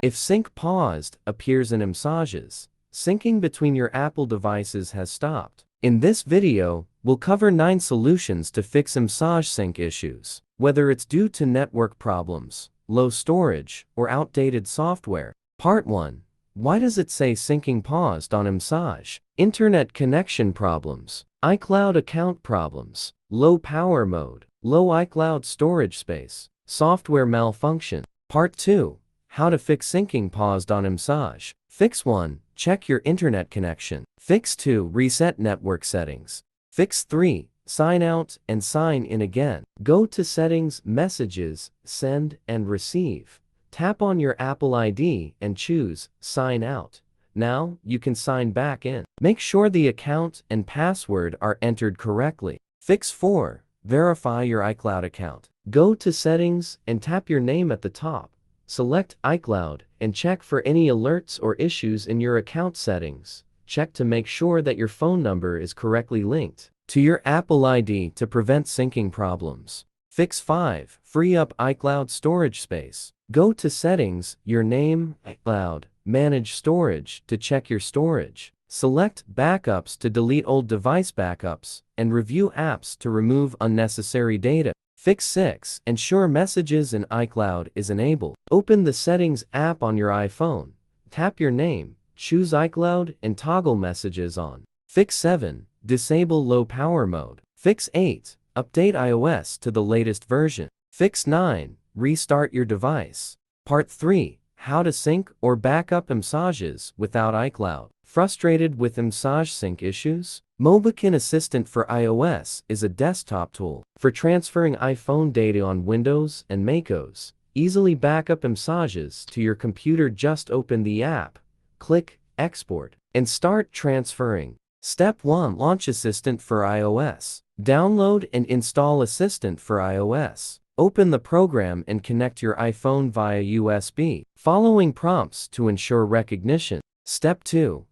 If sync paused appears in iMessages, syncing between your Apple devices has stopped. In this video, we'll cover 9 solutions to fix iMessage sync issues, whether it's due to network problems, low storage, or outdated software. Part 1. Why does it say syncing paused on iMessage? Internet connection problems, iCloud account problems, low power mode, low iCloud storage space, software malfunction. Part 2. How to fix syncing paused on iMessage. Fix 1. Check your internet connection. Fix 2. Reset network settings. Fix 3. Sign out and sign in again. Go to Settings, Messages, Send and Receive. Tap on your Apple ID and choose Sign Out. Now, you can sign back in. Make sure the account and password are entered correctly. Fix 4. Verify your iCloud account. Go to Settings and tap your name at the top. Select iCloud and check for any alerts or issues in your account settings. Check to make sure that your phone number is correctly linked to your Apple ID to prevent syncing problems. Fix 5. Free up iCloud storage space. Go to Settings, your name, iCloud, Manage Storage to check your storage. Select Backups to delete old device backups, and Review apps to remove unnecessary data. Fix 6. Ensure Messages in iCloud is enabled. Open the Settings app on your iPhone. Tap your name, choose iCloud and toggle Messages on. Fix 7. Disable low power mode. Fix 8. Update iOS to the latest version. Fix 9. Restart your device. Part 3. How to sync or backup iMessages without iCloud. Frustrated with iMessage sync issues? MobiKin Assistant for iOS is a desktop tool for transferring iPhone data on Windows and macOS. Easily backup iMessages to your computer. Just open the app, click Export, and start transferring. Step 1. Launch Assistant for iOS. Download and install Assistant for iOS. Open the program and connect your iPhone via USB, following prompts to ensure recognition. Step 2.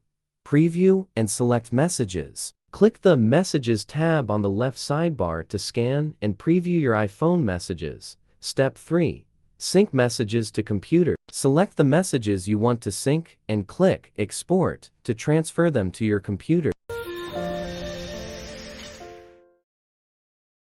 Preview and select Messages. Click the Messages tab on the left sidebar to scan and preview your iPhone messages. Step 3. Sync messages to computer. Select the messages you want to sync and click Export to transfer them to your computer.